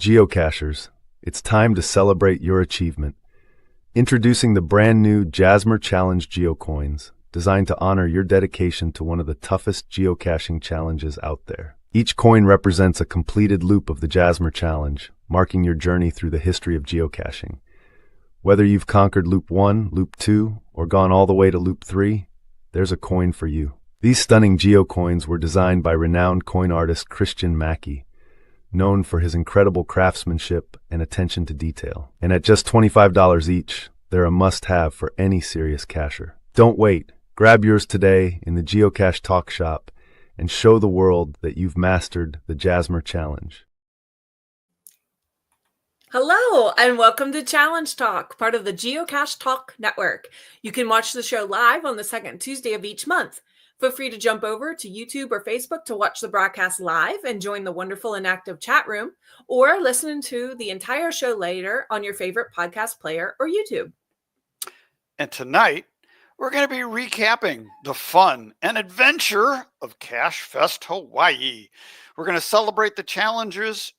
Geocachers, it's time to celebrate your achievement. Introducing the brand new Jasmer Challenge Geocoins, designed to honor your dedication to one of the toughest geocaching challenges out there. Each coin represents a completed loop of the Jasmer Challenge, marking your journey through the history of geocaching. Whether you've conquered Loop 1, Loop 2, or gone all the way to Loop 3, there's a coin for you. These stunning geocoins were designed by renowned coin artist Christian Mackey, known for his incredible craftsmanship and attention to detail. And at just $25 each, they're a must-have for any serious cacher. Don't wait. Grab yours today in the Geocache Talk Shop and show the world that you've mastered the Jasmer Challenge. Hello, and welcome to Challenge Talk, part of the Geocache Talk Network. You can watch the show live on the second Tuesday of each month. Feel free to jump over to YouTube or Facebook to watch the broadcast live and join the wonderful and active chat room, or listen to the entire show later on your favorite podcast player or YouTube. And tonight, we're going to be recapping the fun and adventure of CacheFest Hawaii. We're going to celebrate the challengers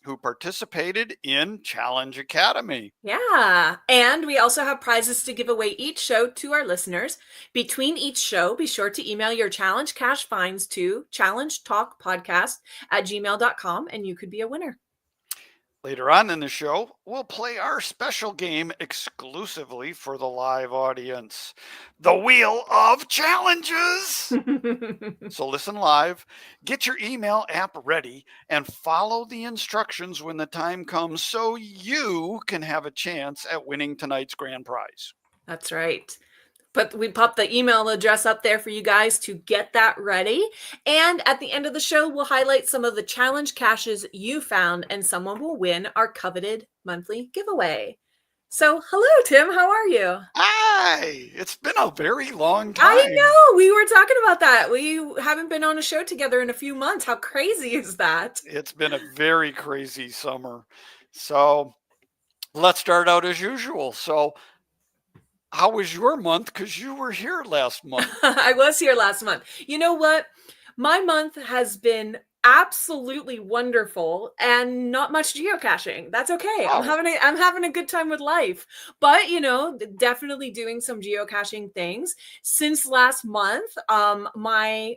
who participated in Challenge Academy. Yeah, and we also have prizes to give away each show to our listeners. Between each show, be sure to email your challenge cache finds to challengetalkpodcast@gmail.com, and you could be a winner. Later on in the show, we'll play our special game exclusively for the live audience, the Wheel of Challenges. So listen live, get your email app ready, and follow the instructions when the time comes so you can have a chance at winning tonight's grand prize. That's right. But we popped the email address up there for you guys to get that ready. And at the end of the show, we'll highlight some of the challenge caches you found, and someone will win our coveted monthly giveaway. So, hello, Tim. How are you? Hi. It's been a very long time. I know. We were talking about that. We haven't been on a show together in a few months. How crazy is that? It's been a very crazy summer. So, let's start out as usual. So, how was your month? Because you were here last month. I was here last month. You know what? My month has been absolutely wonderful and not much geocaching. That's okay. Oh. I'm having a good time with life. But, definitely doing some geocaching things. Since last month, my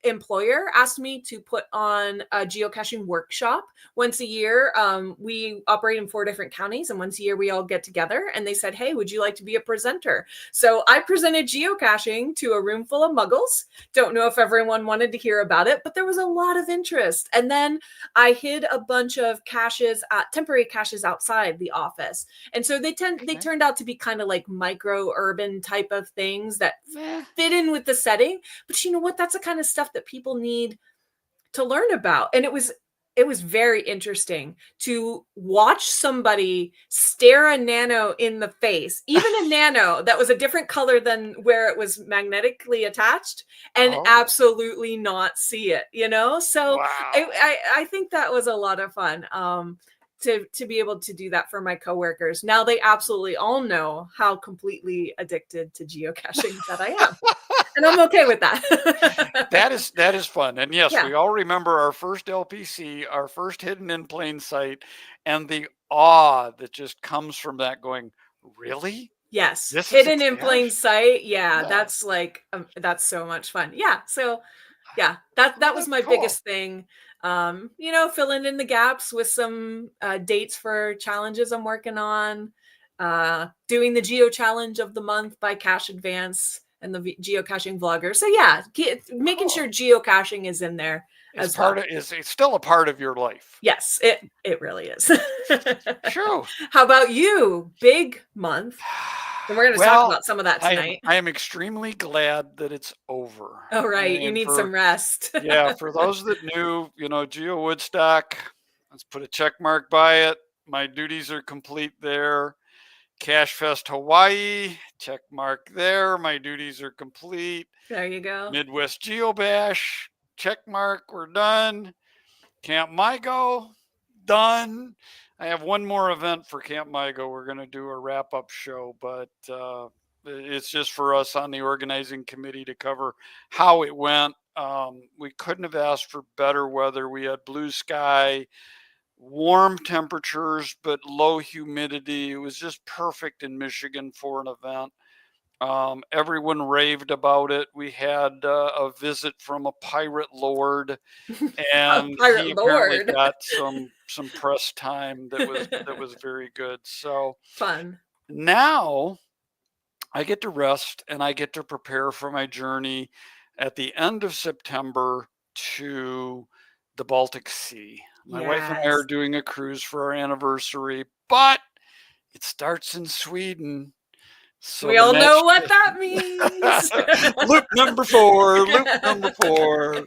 employer asked me to put on a geocaching workshop once a year. We operate in 4 different counties, and once a year we all get together, and they said, hey, would you like to be a presenter? So I presented geocaching to a room full of muggles. Don't know if everyone wanted to hear about it, but there was a lot of interest. And then I hid a bunch of caches, temporary caches outside the office. And so they turned out to be kind of like micro urban type of things that fit in with the setting. But you know what? That's the kind of stuff that people need to learn about. And it was very interesting to watch somebody stare a nano in the face, even a nano that was a different color than where it was magnetically attached, and absolutely not see it, So wow. I think that was a lot of fun. To be able to do that for my coworkers. Now they absolutely all know how completely addicted to geocaching that I am. And I'm okay with that. That is fun. And yes, we all remember our first LPC, our first Hidden in Plain Sight, and the awe that just comes from that going, really? Yes. Hidden in Plain Sight. Yeah. That's that's so much fun. Yeah. So yeah, that was my biggest thing. Filling in the gaps with some dates for challenges I'm working on, doing the Geo Challenge of the Month by Cache Advance and the geocaching vlogger. So yeah, making sure geocaching is in there. It's still a part of your life. Yes, it really is. True. How about you? Big month. And we're going to talk about some of that tonight. I am extremely glad that it's over. Oh, right. You need some rest. Yeah. For those that knew, Geo Woodstock, let's put a check mark by it. My duties are complete there. CacheFest Hawaii, check mark there. My duties are complete. There you go. Midwest Geobash, check mark. We're done. Camp MyGo, done. I have one more event for Camp MyGo. We're going to do a wrap-up show, but it's just for us on the organizing committee to cover how it went. We couldn't have asked for better weather. We had blue sky. warm temperatures, but low humidity. It was just perfect in Michigan for an event. Everyone raved about it. We had a visit from a pirate lord, and he Pirate apparently Lord. got some press time that was very good. So Fun. now I get to rest and I get to prepare for my journey at the end of September to the Baltic Sea. My wife and I are Yes. doing a cruise for our anniversary, but it starts in Sweden. So We the all know next what that means. loop number 4, loop number 4.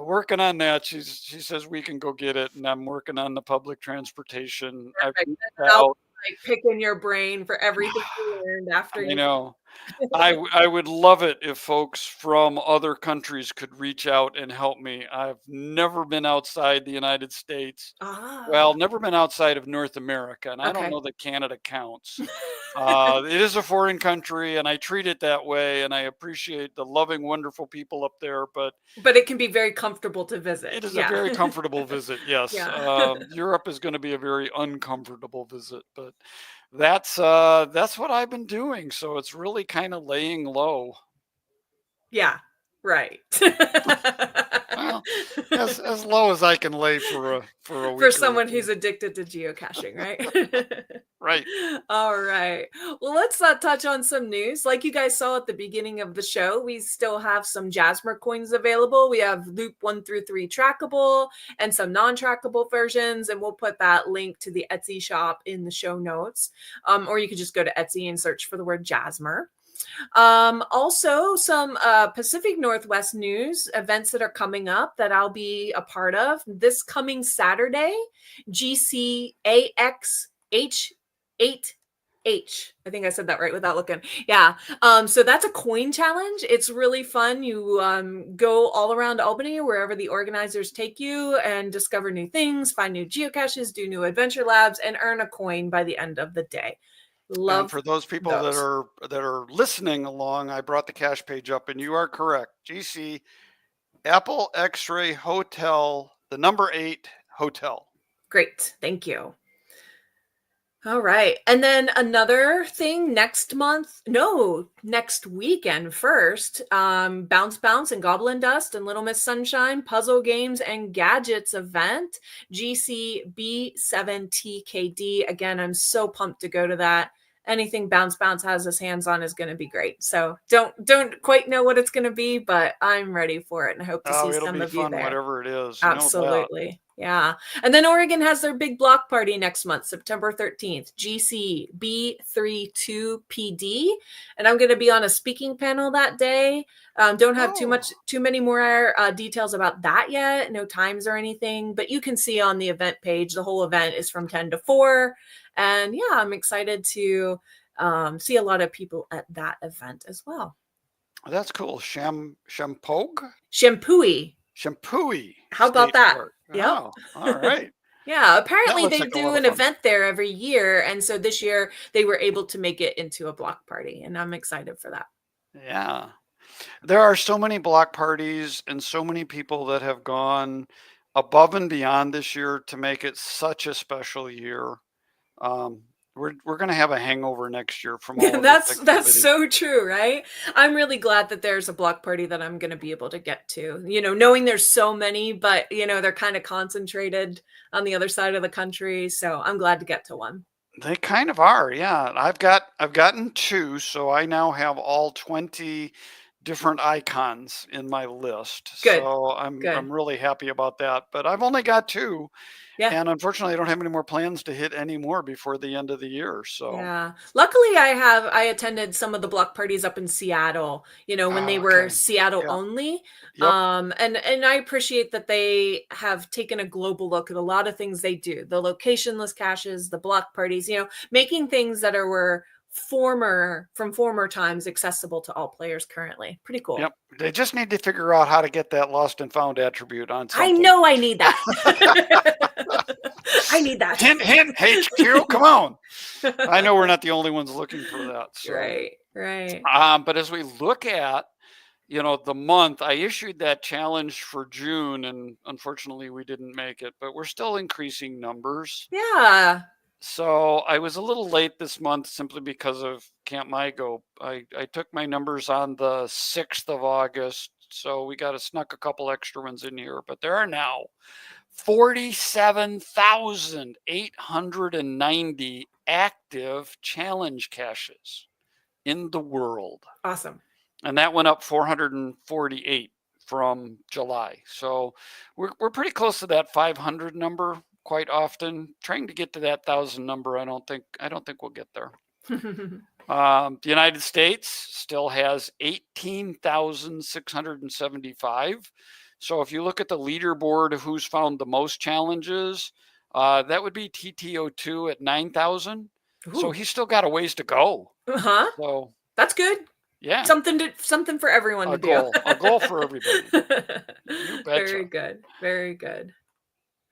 Working on that. She says we can go get it, and I'm working on the public transportation. I've Perfect. reached And I'll out. like picking your brain for everything you learned after I you. know. I would love it if folks from other countries could reach out and help me. I've never been outside the United States. Ah, Well, never been outside of North America, and I don't okay. know that Canada counts. It is a foreign country, and I treat it that way, and I appreciate the loving, wonderful people up there, but But it can be very comfortable to visit. it is a Yeah. very comfortable visit, yes. Yeah. Europe is gonna be a very uncomfortable visit, but that's what I've been doing, so it's really kinda laying low. Yeah. Right. Well, as low as I can lay for a For week or someone who's 2. addicted to geocaching, right? Right. All right. Well, let's touch on some news. Like you guys saw at the beginning of the show, we still have some Jasmer coins available. We have Loop 1 through 3 trackable and some non-trackable versions, and we'll put that link to the Etsy shop in the show notes. Or you could just go to Etsy and search for the word Jasmer. Also, some Pacific Northwest news events that are coming up that I'll be a part of this coming Saturday. GCAXH8H. I think I said that right without looking. Yeah. So that's a coin challenge. It's really fun. You go all around Albany, wherever the organizers take you, and discover new things, find new geocaches, do new adventure labs, and earn a coin by the end of the day. And Love for those people those. that are listening along, I brought the cache page up, and you are correct. GC Apple X-ray Hotel, the number 8 hotel. Great. Thank you. All right. And then another thing next weekend first, Bounce Bounce and Goblin Dust and Little Miss Sunshine puzzle games and gadgets event, GCB7TKD. Again, I'm so pumped to go to that. Anything Bounce Bounce has his hands on is going to be great. So don't quite know what it's going to be, but I'm ready for it and I hope to see It'll some be of you fun, there. whatever it is. Absolutely. Yeah. And then Oregon has their big block party next month, September 13th, GCB32PD. And I'm going to be on a speaking panel that day. Don't have too many more details about that yet. No times or anything, but you can see on the event page, the whole event is from 10 to 4. And yeah, I'm excited to see a lot of people at that event as well. That's cool. Shampooey. How about that? Yeah. Oh, all right. Yeah, apparently they do an event there every year. And so this year they were able to make it into a block party. And I'm excited for that. Yeah. There are so many block parties and so many people that have gone above and beyond this year to make it such a special year. We're going to have a hangover next year from all of That's so true, right? I'm really glad that there's a block party that I'm going to be able to get to, knowing there's so many, but they're kind of concentrated on the other side of the country. So I'm glad to get to one. They kind of are. Yeah. I've gotten 2. So I now have all 20 different icons in my list. Good. So I'm really happy about that, but I've only got 2. Yeah. And unfortunately, I don't have any more plans to hit any more before the end of the year. So yeah, luckily I attended some of the block parties up in Seattle, when they were Seattle only. Yep. And I appreciate that they have taken a global look at a lot of things they do, the locationless caches, the block parties, making things that were from former times accessible to all players currently. Pretty cool. Yep. They just need to figure out how to get that lost and found attribute on something. I know I need that. I need that. Hint, HQ, come on. I know we're not the only ones looking for that. So. Right. But as we look at the month. I issued that challenge for June, and unfortunately we didn't make it, but we're still increasing numbers. Yeah. So I was a little late this month simply because of Camp MyGo. I took my numbers on the 6th of August, so we snuck a couple extra ones in here, but there are now 47,890 active challenge caches in the world. Awesome. And that went up 448 from July. So we're pretty close to that 500 number quite often. Trying to get to that 1,000 number, I don't think we'll get there. The United States still has 18,675. So if you look at the leaderboard of who's found the most challenges, that would be TTO2 at 9,000. So he's still got a ways to go. So that's good. Yeah. Something for everyone to do. A goal for everybody. You betcha. Very good. Very good.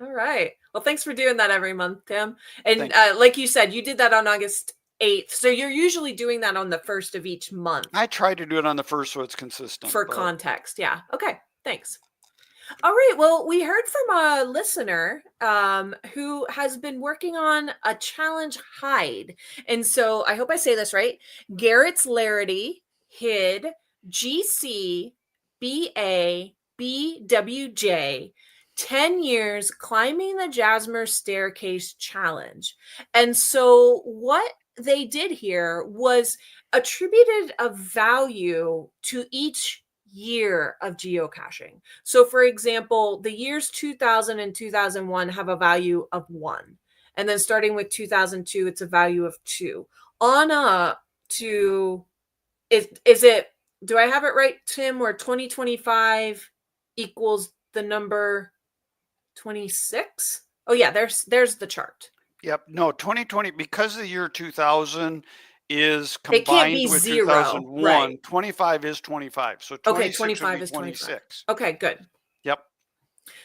All right. Well, thanks for doing that every month, Tim. And like you said, you did that on August 8th. So you're usually doing that on the 1st of each month. I try to do it on the 1st so it's consistent. For context. Yeah. Okay. Thanks. All right. Well, we heard from a listener who has been working on a challenge hide. And so I hope I say this right. Garrett's Larity hid GC BA BWJ 10 years climbing the Jasmer staircase challenge. And so what they did here was attributed a value to each year of geocaching. So for example, the years 2000 and 2001 have a value of 1. And then starting with 2002, it's a value of 2. On up to, is it, do I have it right, Tim, where 2025 equals the number 26? Oh yeah, there's the chart. Yep. No, 2020, because the year 2000 is combined with 0, 2001. Right. 25 is 25. So 25 is 26. Okay, good. Yep.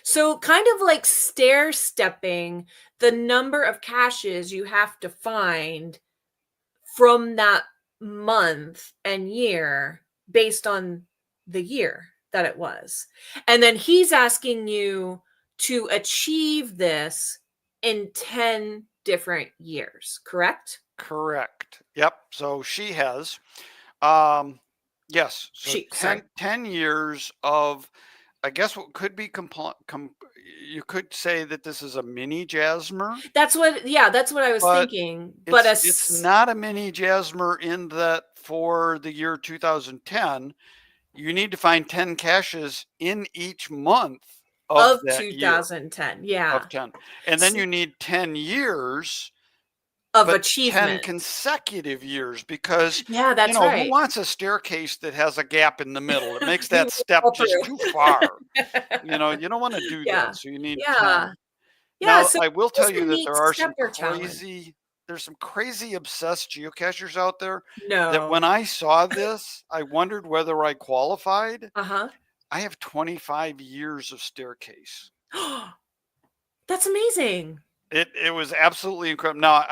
So kind of like stair stepping the number of caches you have to find from that month and year based on the year that it was. And then he's asking you to achieve this in 10 different years, correct? Correct. Yep. So she has, yes. So 10 years of, I guess what could be, you could say that this is a mini Jasmer. That's what I was thinking. But it's not a mini Jasmer in that for the year 2010, you need to find 10 caches in each month of 2010. Year, yeah. Of 10. And then you need 10 years of achievement. 10 consecutive years, because that's right. Who wants a staircase that has a gap in the middle? It makes that step just too far. You don't want to do that. So you need 10. Yeah. Now, so I will tell you that there are some crazy obsessed geocachers out there that when I saw this, I wondered whether I qualified. I have 25 years of staircase. That's amazing. It was absolutely incredible. Now,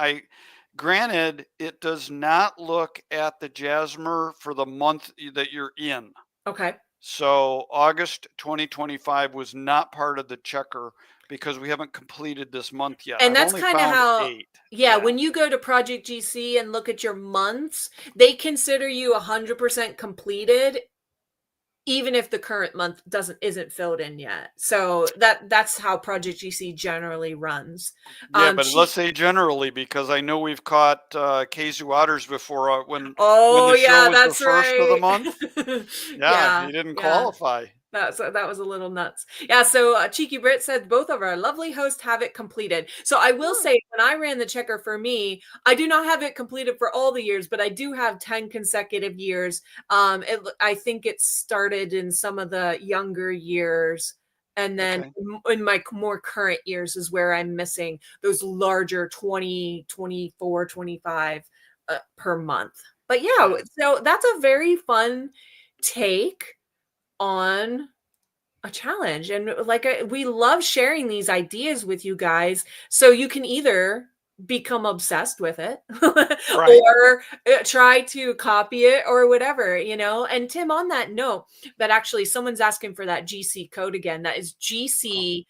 granted, it does not look at the Jasmer for the month that you're in. Okay. So August 2025 was not part of the checker because we haven't completed this month yet. And that's kind of how, when you go to Project GC and look at your months, they consider you 100% completed, even if the current month isn't filled in yet. So that's how Project GC generally runs. Yeah, but let's say generally, because I know we've caught KZoo Otters before when the show was the first of the month. He didn't qualify. That was a little nuts. Yeah, so Cheeky Brit said both of our lovely hosts have it completed. So I will say, when I ran the checker for me, I do not have it completed for all the years, but I do have 10 consecutive years. I think it started in some of the younger years, and then in my more current years is where I'm missing those larger 20, 24, 25 per month. But so that's a very fun take on a challenge, and we love sharing these ideas with you guys, so you can either become obsessed with it Right. or try to copy it or whatever, And Tim, on that note, that actually someone's asking for that GC code again. That is GCBABWJ.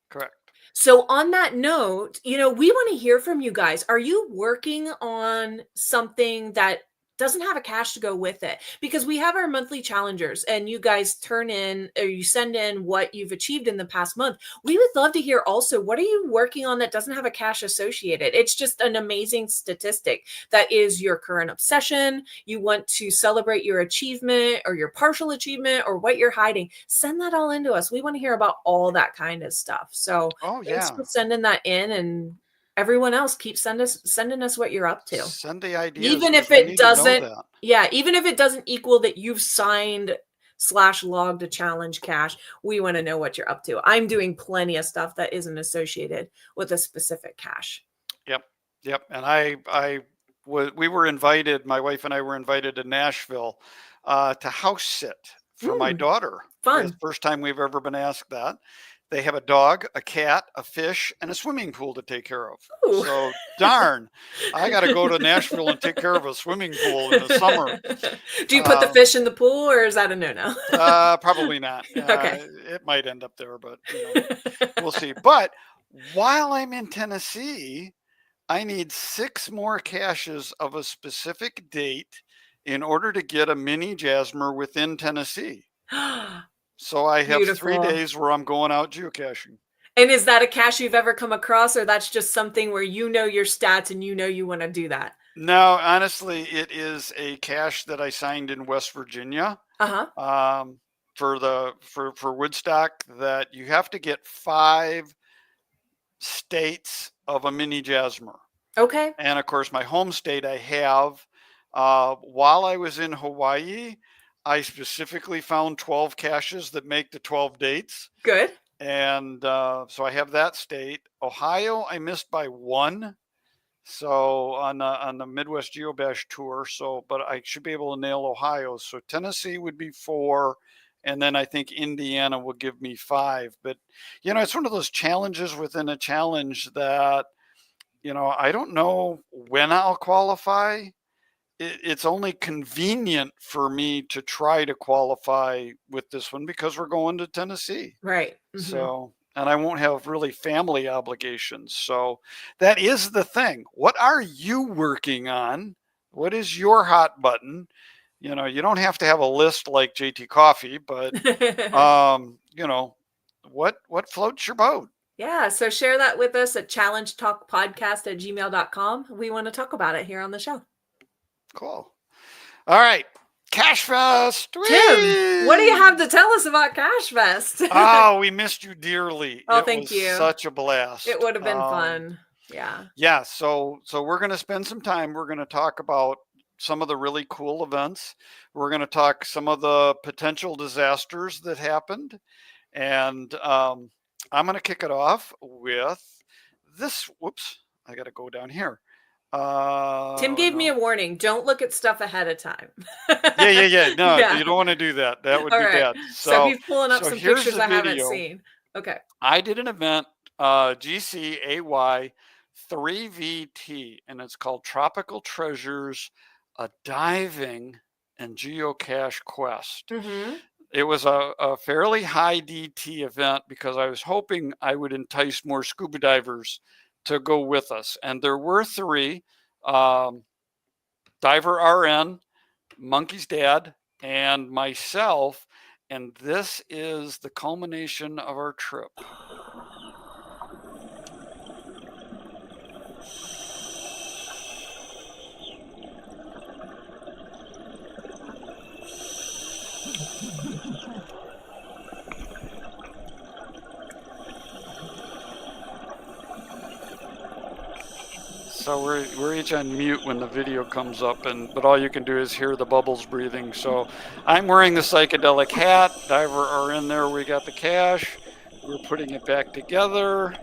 Correct. So on that note, we want to hear from you guys. Are you working on something that doesn't have a cache to go with it? Because we have our monthly challengers and you guys turn in or you send in what you've achieved in the past month. We would love to hear also, what are you working on that doesn't have a cache associated? It's just an amazing statistic that is your current obsession. You want to celebrate your achievement or your partial achievement or what you're hiding. Send that all into us. We want to hear about all that kind of stuff. So thanks for sending that in, and everyone else, keep sending us what you're up to. Send the ideas. Even if it doesn't, even if it doesn't equal that you've signed /logged a challenge cache, we want to know what you're up to. I'm doing plenty of stuff that isn't associated with a specific cache. Yep. And we were invited, my wife and I were invited to Nashville to house sit for my daughter. Fun. It's the first time we've ever been asked that. They have a dog, a cat, a fish, and a swimming pool to take care of. Ooh. So darn, I got to go to Nashville and take care of a swimming pool in the summer. Do you put the fish in the pool, or is that a no-no? Probably not. Okay. It might end up there, but we'll see. But while I'm in Tennessee, I need 6 more caches of a specific date in order to get a mini Jasmer within Tennessee. So I have Beautiful. 3 days where I'm going out geocaching. And is that a cache you've ever come across, or that's just something where your stats and you want to do that? No, honestly, it is a cache that I signed in West Virginia. For Woodstock, that you have to get 5 states of a mini Jasmer. Okay. And of course, my home state I have. While I was in Hawaii, I specifically found 12 caches that make the 12 dates. Good. And so I have that state. Ohio, I missed by 1. So on the Midwest Geobash tour. But I should be able to nail Ohio. So Tennessee would be 4. And then I think Indiana will give me 5. But, it's one of those challenges within a challenge that, I don't know when I'll qualify. It's only convenient for me to try to qualify with this one because we're going to Tennessee. Right. Mm-hmm. So, and I won't have really family obligations. So that is the thing. What are you working on? What is your hot button? You don't have to have a list like JT Coffee, but, what floats your boat? Yeah. So share that with us at challengetalkpodcast@gmail.com. We want to talk about it here on the show. Cool. All right. CacheFest. Tim, what do you have to tell us about CacheFest? Oh, we missed you dearly. Thank you. Such a blast. It would have been fun. Yeah. Yeah. So we're going to spend some time. We're going to talk about some of the really cool events. We're going to talk some of the potential disasters that happened. And I'm going to kick it off with this. Whoops. I got to go down here. Tim gave me a warning. Don't look at stuff ahead of time. Yeah. No, you don't want to do that. That would be bad. So he's pulling up some pictures I haven't seen. Okay. I did an event, GCAY 3VT, and it's called Tropical Treasures, a diving and geocache quest. Mm-hmm. It was a fairly high DT event because I was hoping I would entice more scuba divers to go with us. And there were 3, Diver RN, Monkey's dad, and myself. And this is the culmination of our trip. So we're each on mute when the video comes up, but all you can do is hear the bubbles breathing. So I'm wearing the psychedelic hat. Diver are in there. We got the cache. We're putting it back together.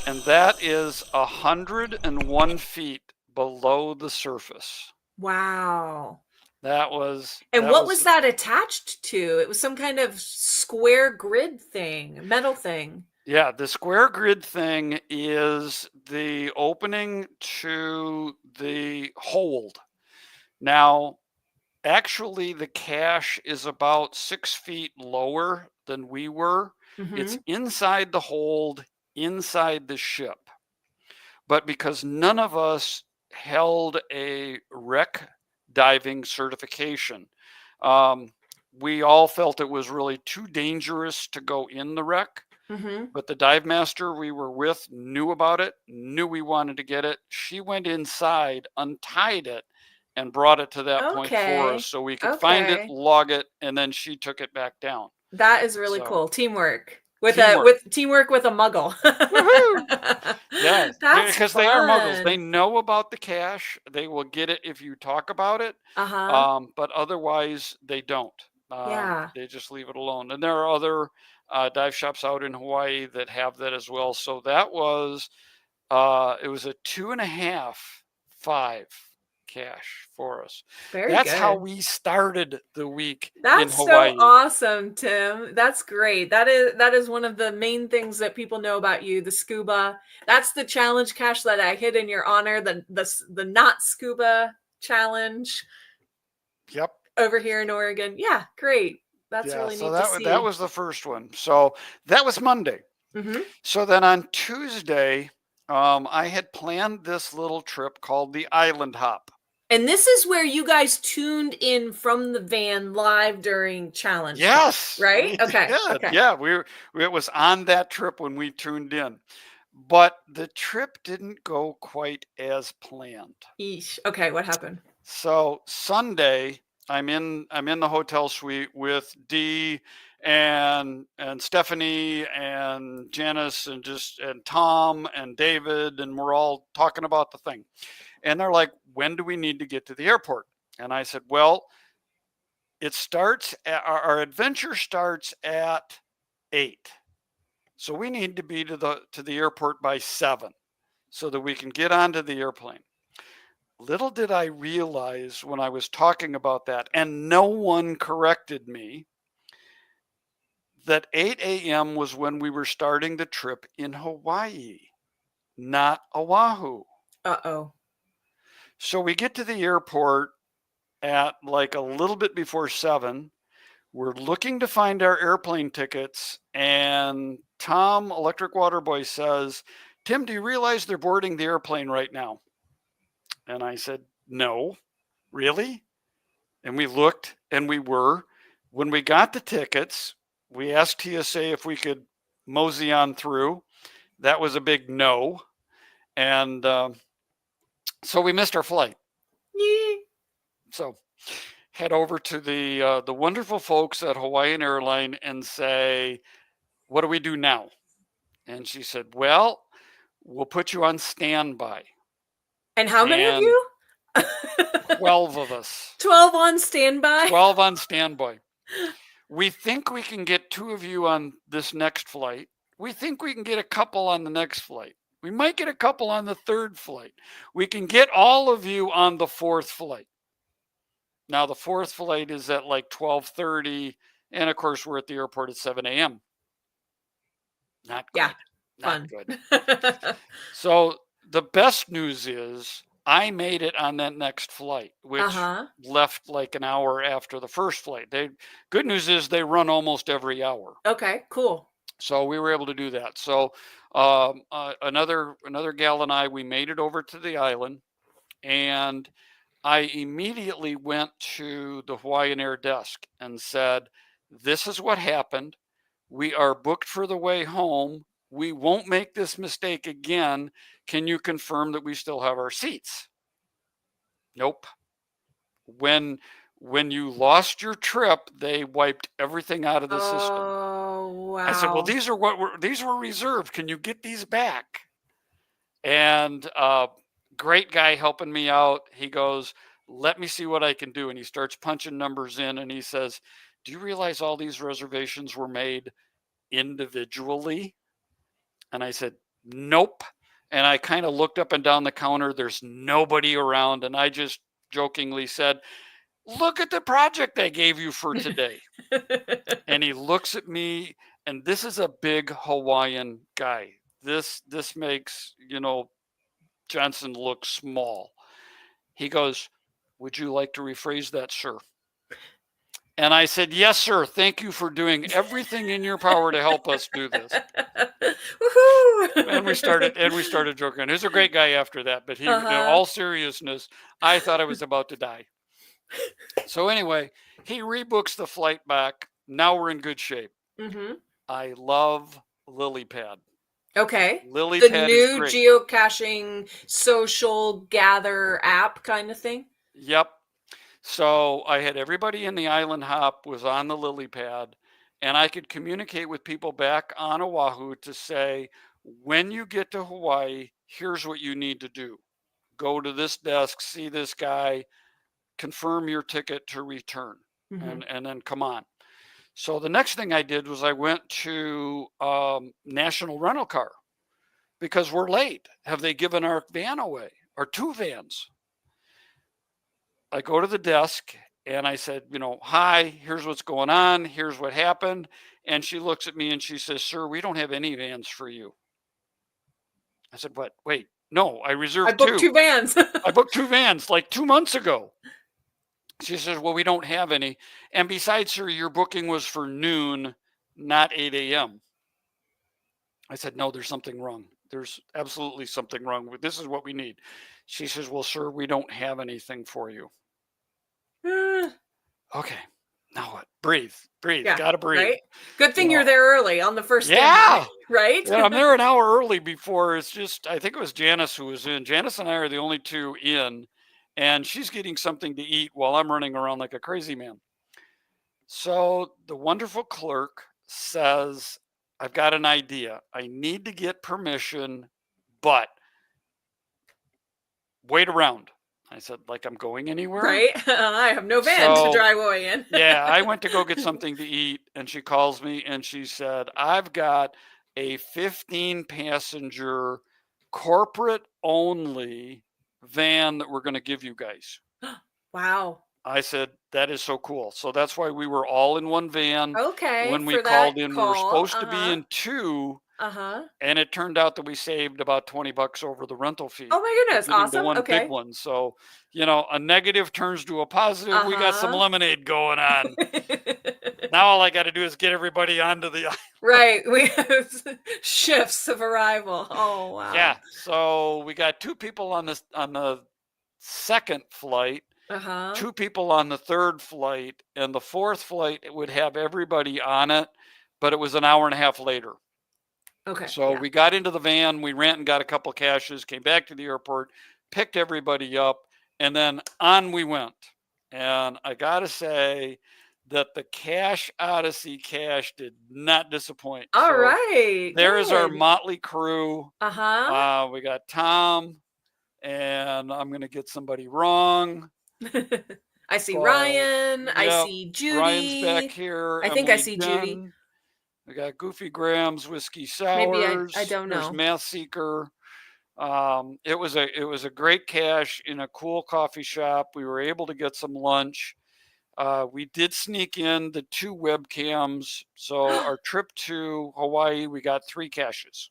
And that is 101 feet below the surface. Wow. That was. And what was that attached to? It was some kind of square grid thing, metal thing. Yeah, the square grid thing is the opening to the hold. Now, actually, the cache is about 6 feet lower than we were. It's inside the hold, inside the ship. But because none of us held a wreck diving certification, we all felt it was really too dangerous to go in the wreck. But the dive master we were with knew about it, knew we wanted to get it. She went inside, untied it, and brought it to that point for us so we could find it, log it, and then she took it back down. That is really cool. Teamwork. With Teamwork. a muggle. Woohoo! Yes, That's because they are muggles. They know about the cache. They will get it if you talk about it. But otherwise, they don't. They just leave it alone. And there are other dive shops out in Hawaii that have that as well. So that was, it was a 2.5, 5 cache for us. That's how we started the week in Hawaii. So awesome, Tim. That's great. That is one of the main things that people know about you, the scuba. That's the challenge cache that I hid in your honor, the not scuba challenge. Yep. Over here in Oregon. Yeah, great. That's really neat to see. That was the first one. So that was Monday. So then on Tuesday, I had planned this little trip called the Island Hop. And this is where you guys tuned in from the van live during challenge. Yes. Right? Okay. Yeah, it was on that trip when we tuned in. But the trip didn't go quite as planned. Eesh. Okay, what happened? So Sunday, I'm in the hotel suite with Dee and Stephanie and Janice and Tom and David, and we're all talking about the thing. And they're like, when do we need to get to the airport? And I said, well, our adventure starts at 8. So we need to be to the airport by 7 so that we can get onto the airplane. Little did I realize when I was talking about that, and no one corrected me, that 8 a.m. was when we were starting the trip in Hawaii, not Oahu. Uh-oh. So we get to the airport at like a little bit before 7. We're looking to find our airplane tickets, and Tom, Electric Water Boy, says, Tim, do you realize they're boarding the airplane right now? And I said, no, really? And we looked, and we were. When we got the tickets, we asked TSA if we could mosey on through. That was a big no. And so we missed our flight. So head over to the wonderful folks at Hawaiian Airline and say, what do we do now? And she said, well, we'll put you on standby. And how many of you? 12 of us. 12 on standby? 12 on standby. We think we can get 2 of you on this next flight. We think we can get a couple on the next flight. We might get a couple on the 3rd flight. We can get all of you on the 4th flight. Now, the 4th flight is at like 12:30. And of course, we're at the airport at 7 a.m. Not good. Yeah, not fun. Good. So the best news is I made it on that next flight, which left like an hour after the first flight. Good news is they run almost every hour. Okay, cool. So we were able to do that. So another gal and I, we made it over to the island, and I immediately went to the Hawaiian Air desk and said, this is what happened. We are booked for the way home. We won't make this mistake again. Can you confirm that we still have our seats? Nope. When you lost your trip, they wiped everything out of the system. Oh, wow. I said, well, these were reserved. Can you get these back? And great guy helping me out. He goes, let me see what I can do. And he starts punching numbers in, and he says, do you realize all these reservations were made individually? And I said, nope. And I kind of looked up and down the counter. There's nobody around. And I just jokingly said, look at the project I gave you for today. And and he looks at me, and this is a big Hawaiian guy. This makes, Johnson look small. He goes, "Would you like to rephrase that, sir?" And I said, "Yes, sir. Thank you for doing everything in your power to help us do this." Woohoo! And we started joking. He was a great guy after that, but he, in all seriousness, I thought I was about to die. So anyway, he rebooks the flight back. Now we're in good shape. Mm-hmm. I love LilyPad. Okay. LilyPad The is new great. geocaching social gather app kind of thing. Yep. So I had everybody in the island hop was on the LilyPad, and I could communicate with people back on Oahu to say, when you get to Hawaii, here's what you need to do. Go to this desk, see this guy, confirm your ticket to return, and then come on. So the next thing I did was I went to National Rental Car because we're late. Have they given our van away? Our 2 vans? I go to the desk and I said, "Hi, here's what's going on. Here's what happened." And she looks at me and she says, "Sir, we don't have any vans for you." I said, "What? Wait, no, I reserved 2. I booked 2 vans. I booked 2 vans like 2 months ago." She says, "Well, we don't have any. And besides, sir, your booking was for noon, not 8 a.m. I said, "No, there's something wrong. There's absolutely something wrong. This is what we need." She says, "Well, sir, we don't have anything for you." Okay, now what? Breathe, Yeah, gotta breathe. right? Good thing you're there early on the first day, right? Yeah, I'm there an hour early before. It's just, I think it was Janice who was in. Janice and I are the only 2 in, and she's getting something to eat while I'm running around like a crazy man. So the wonderful clerk says, "I've got an idea. I need to get permission, but wait around." I said, "Like I'm going anywhere?" Right? I have no van to drive away in. Yeah, I went to go get something to eat, and she calls me and she said, "I've got a 15-passenger corporate only van that we're going to give you guys." Wow. I said, "That is so cool." So that's why we were all in one van. Okay, When we for that called in, we were call. supposed to be in 2, Uh-huh. and it turned out that we saved about $20 over the rental fee. Oh my goodness, Getting the awesome. one Okay. big one. So, a negative turns to a positive. We got some lemonade going on. Now all I got to do is get everybody onto the island. Right. We have shifts of arrival. Oh wow. Yeah. So we got 2 people on the second flight, 2 people on the third flight, and the fourth flight would have everybody on it, but it was an hour and a half later. Okay. So we got into the van, we ran and got a couple caches, came back to the airport, picked everybody up, and then on we went. And I got to say that the Cache Odyssey cache did not disappoint. All right. There is our motley crew. Uh-huh. We got Tom, and I'm going to get somebody wrong. I see Ryan. Yep, I see Judy. Ryan's back here. I think I see Judy. We got Goofy Grams, Whiskey Sours. Maybe I don't know. There's Math Seeker. It was a great cache in a cool coffee shop. We were able to get some lunch. We did sneak in the 2 webcams. So our trip to Hawaii, we got 3 caches.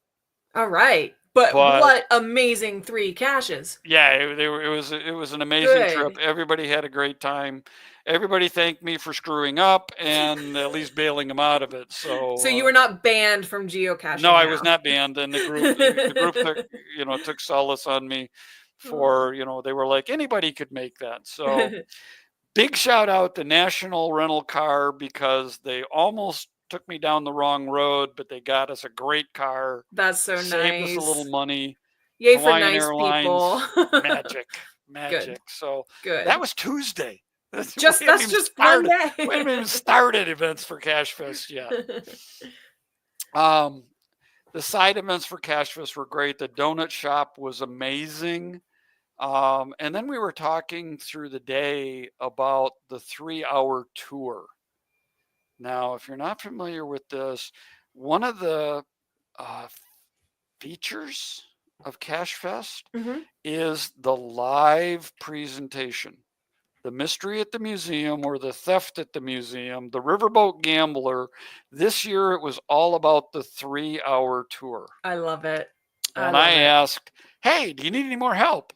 All right. But what amazing 3 caches. Yeah, it was an amazing trip. Everybody had a great time. Everybody thanked me for screwing up and at least bailing them out of it. So you were not banned from geocaching. No, I was not banned, and the group took, took solace on me for, they were like, anybody could make that. So big shout out to National Rental Car because they almost took me down the wrong road, but they got us a great car. That's so saved nice. us a little money. Yay Hawaiian for nice Airlines, people. magic. Good. So Good. that was Tuesday. That's just one day. We haven't even started events for CacheFest yet. The side events for CacheFest were great. The donut shop was amazing. And then we were talking through the day about the 3-hour tour. Now, if you're not familiar with this, one of the features of CacheFest is the live presentation. The Mystery at the Museum, or The Theft at the Museum, The Riverboat Gambler. This year it was all about the 3-hour tour. I love it. And I asked, hey, do you need any more help?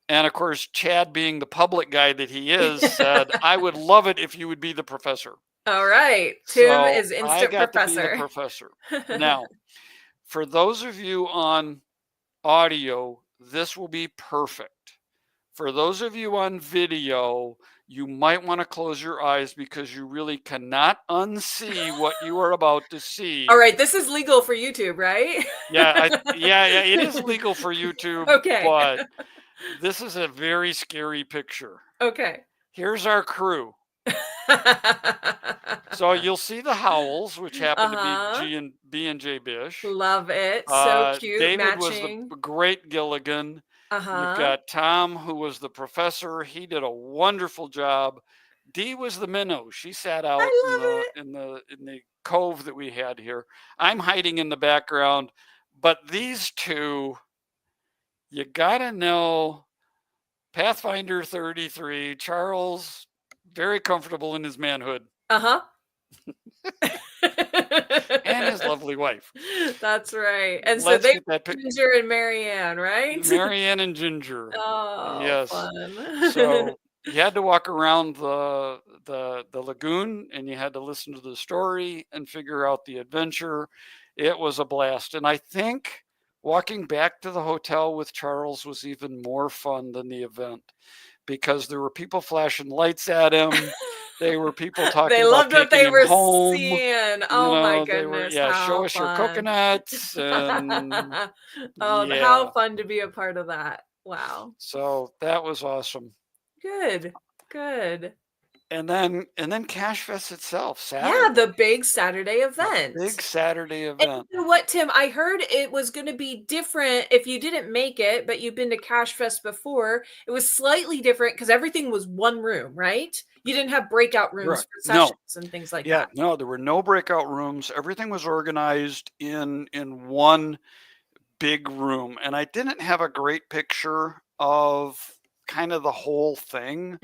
And of course, Chad, being the public guy that he is, said, I would love it if you would be the professor. All right. Tim So is instant I got professor. to be the professor. Now, for those of you on audio, this will be perfect. For those of you on video, you might want to close your eyes because you really cannot unsee what you are about to see. All right, this is legal for YouTube, right? Yeah, it is legal for YouTube. Okay. But this is a very scary picture. Okay. Here's our crew. So you'll see the Howells, which happen to be B and J Bish. Love it. So cute. David matching. was the great Gilligan. You've got Tom, who was the professor. He did a wonderful job. Dee was the minnow. She sat out in the cove that we had here. I'm hiding in the background, but these two, you gotta know. Pathfinder 33, Charles, very comfortable in his manhood. And his lovely wife. That's right. And so they Ginger and Marianne, right? Marianne and Ginger. Oh, yes. Fun. So you had to walk around the lagoon, and you had to listen to the story and figure out the adventure. It was a blast. And I think walking back to the hotel with Charles was even more fun than the event, because there were people flashing lights at him. They were people talking they about loved what they were home. Seeing. Oh my goodness. Show us your coconuts. And how fun to be a part of that. Wow. So that was awesome. Good. And then CacheFest itself, Saturday. Yeah, the big Saturday event. And you know what, Tim? I heard it was going to be different if you didn't make it, but you've been to CacheFest before. It was slightly different because everything was one room, right? You didn't have breakout rooms for sessions and things like that. No, there were no breakout rooms. Everything was organized in one big room. And I didn't have a great picture of kind of the whole thing.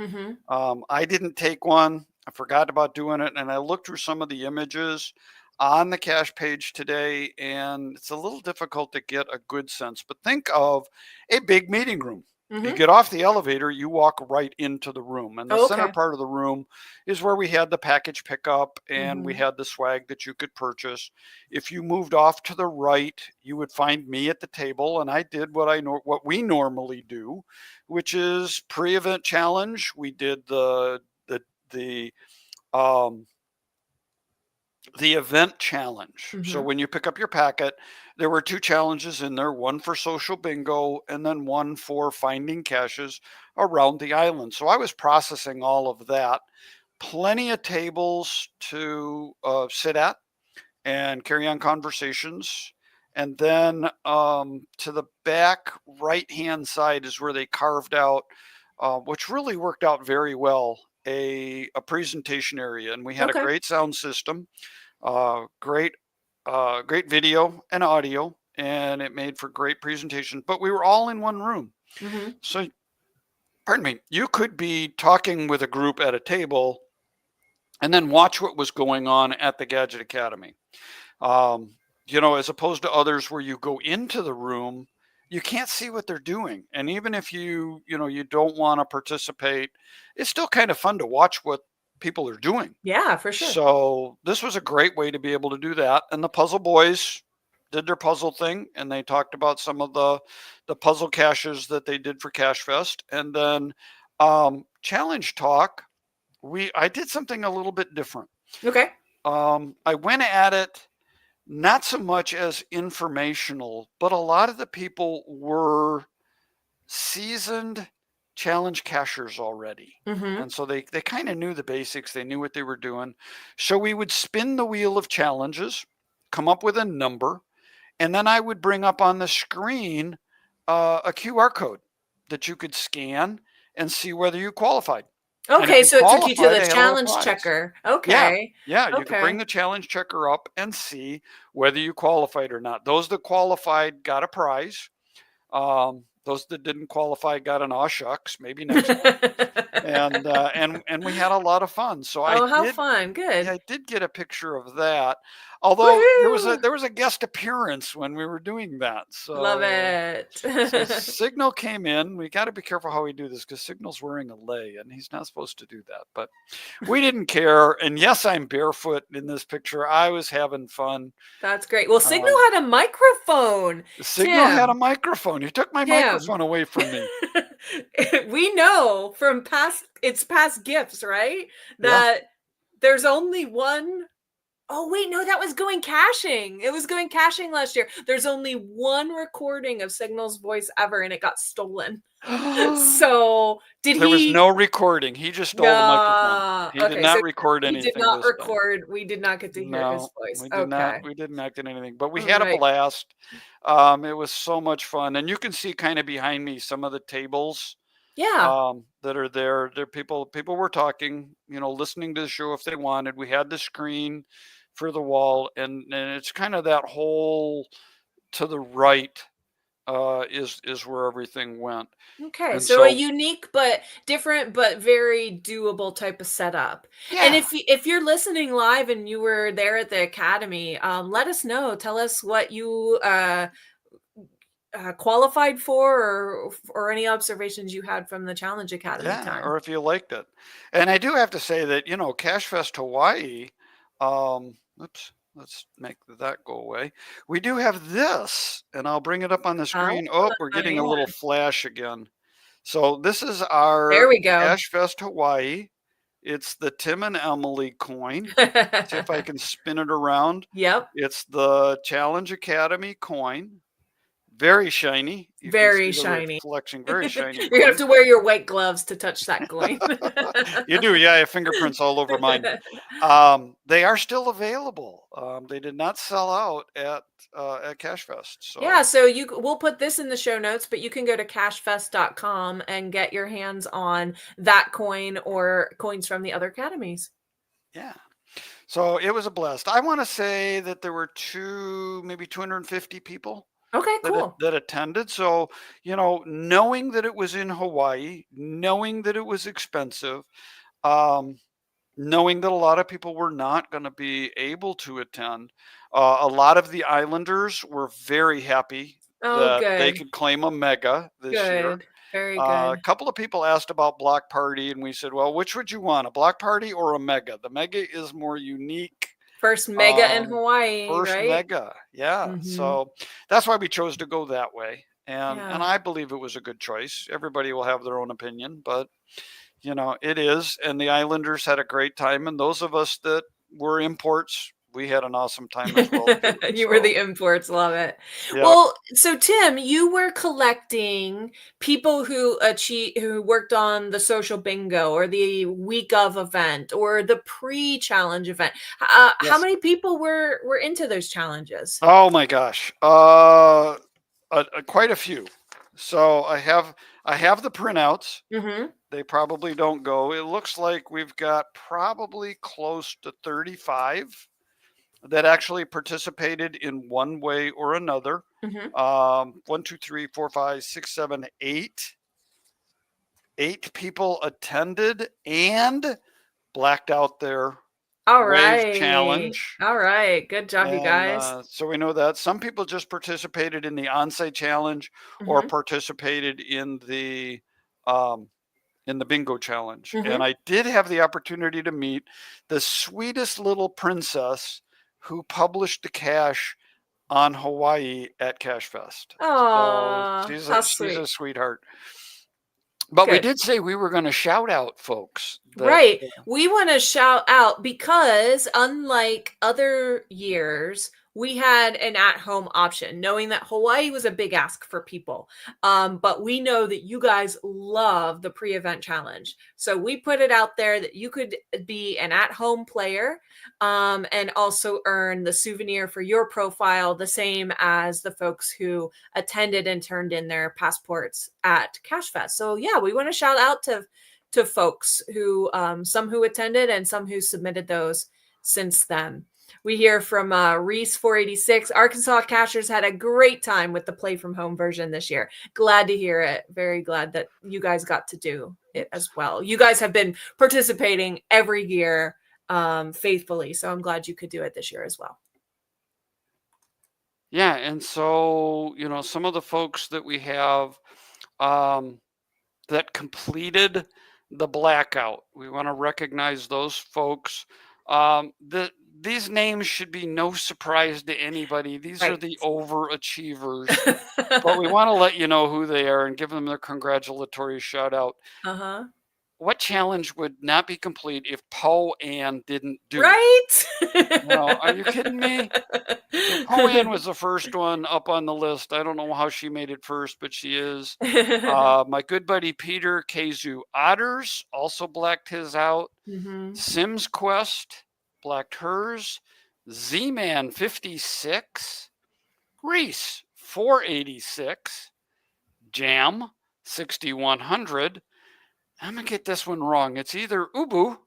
I didn't take one. I forgot about doing it. And I looked through some of the images on the Cache page today, and it's a little difficult to get a good sense. But think of a big meeting room. You get off the elevator, you walk right into the room. And the center part of the room is where we had the package pickup, and we had the swag that you could purchase. If you moved off to the right, you would find me at the table, and I did what we normally do, which is pre-event challenge. We did the event challenge. So when you pick up your packet, there were 2 challenges in there, one for social bingo and then one for finding caches around the island. So I was processing all of that. Plenty of tables to sit at and carry on conversations. And then to the back right-hand side is where they carved out, which really worked out very well, a presentation area. And we had a great sound system, great video and audio, and it made for great presentation. But we were all in one room. So, pardon me, you could be talking with a group at a table and then watch what was going on at the Gadget Academy. As opposed to others where you go into the room, you can't see what they're doing. And even if you don't want to participate, it's still kind of fun to watch what people are doing. Yeah, for sure. So this was a great way to be able to do that. And the Puzzle Boys did their puzzle thing, and they talked about some of the puzzle caches that they did for CacheFest. And then Challenge Talk, I did something a little bit different. Okay. I went at it not so much as informational, but a lot of the people were seasoned challenge cachers already. And so they kind of knew the basics. They knew what they were doing. So we would spin the wheel of challenges, come up with a number, and then I would bring up on the screen a QR code that you could scan and see whether you qualified. Okay, so it took you to the challenge checker. Okay. Yeah, you could bring the challenge checker up and see whether you qualified or not. Those that qualified got a prize. Those that didn't qualify got an aw shucks, maybe next time. And we had a lot of fun. So Oh, how fun. Good. I did get a picture of that. Although Woohoo! there was a guest appearance when we were doing that. Love So it. so Signal came in. We got to be careful how we do this because Signal's wearing a lei and he's not supposed to do that. But we didn't care. And yes, I'm barefoot in this picture. I was having fun. That's great. Well, Signal had a microphone. Signal had a Tim. microphone. You took my Tim. microphone away from me. We know from past gifts, right? That there's only one. Oh, wait, no, that was going caching. It was going caching last year. There's only one recording of Signal's voice ever, and it got stolen. So there was no recording. He just stole the microphone. He did not record anything. He did not record. We did not get to hear his voice. We didn't act in anything, but we had a blast. It was so much fun. And you can see kind of behind me some of the tables that are there. People were talking, listening to the show if they wanted. We had the screen for the wall, and it's kind of that whole to the right is where everything went. Okay, And so a unique but different but very doable type of setup. Yeah. And if you're listening live and you were there at the Academy, let us know. Tell us what you qualified for, or any observations you had from the Challenge Academy time. Or if you liked it. And I do have to say that, CacheFest Hawaii, oops, let's make that go away. We do have this, and I'll bring it up on the screen. Oh, we're getting a little flash again. So this is our CacheFest Hawaii. It's the Tim and Emily coin. See if I can spin it around. Yep. It's the Challenge Academy coin. Very shiny. Very shiny. Reflection. Very shiny. You're gonna have to wear your white gloves to touch that coin. You do, yeah. Fingerprints all over mine. They are still available. They did not sell out at CacheFest. So yeah, so we'll put this in the show notes, but you can go to cachefest.com and get your hands on that coin or coins from the other academies. Yeah. So it was a blast. I want to say that there were maybe 250 people. Okay, cool. That attended. So, knowing that it was in Hawaii, knowing that it was expensive, knowing that a lot of people were not going to be able to attend, a lot of the Islanders were very happy that they could claim a mega this year. Very good. A couple of people asked about Block Party, and we said, well, which would you want, a Block Party or a mega? The mega is more unique. First mega in Hawaii, First right? mega, yeah. Mm-hmm. So that's why we chose to go that way. And I believe it was a good choice. Everybody will have their own opinion, but, it is. And the Islanders had a great time. And those of us that were imports, we had an awesome time as well. You were the imports. Love it. Yep. Well, so Tim, you were collecting people who worked on the social bingo or the week of event or the pre-challenge event. How many people were into those challenges? Oh my gosh. Quite a few. So I have the printouts. Mm-hmm. They probably don't go. It looks like we've got probably close to 35 that actually participated in one way or another. Mm-hmm. 1, 2, 3, 4, 5, 6, 7, 8. 8 people attended and blacked out their wave challenge. All right. Good job, you guys. So we know that some people just participated in the on-site challenge or participated in the bingo challenge. And I did have the opportunity to meet the sweetest little princess who published the cache on Hawaii at CacheFest. Oh, so she's a sweetheart. But we did say we were going to shout out folks. Right. We want to shout out because unlike other years, we had an at-home option, knowing that Hawaii was a big ask for people. But we know that you guys love the pre-event challenge. So we put it out there that you could be an at-home player and also earn the souvenir for your profile, the same as the folks who attended and turned in their passports at CacheFest. So yeah, we want to shout out to folks who, some who attended and some who submitted those since then. We hear from Reese 486. Arkansas cachers had a great time with the play from home version this year. Glad to hear it. Very glad that you guys got to do it as well. You guys have been participating every year faithfully, so I'm glad you could do it this year as well. Yeah, and so, you know, some of the folks that we have that completed the blackout, we want to recognize those folks. These names should be no surprise to anybody. These are the overachievers, but we want to let you know who they are and give them their congratulatory shout out. What challenge would not be complete if Poe Ann didn't do? Right? No, are you kidding me? So Poe Ann was the first one up on the list. I don't know how she made it first, but she is. My good buddy Peter Kazu Otters also blacked his out. Sims Quest blacked hers. Z-Man 56. Reese 486. Jam 6100. I'm going to get this one wrong. It's either Ubu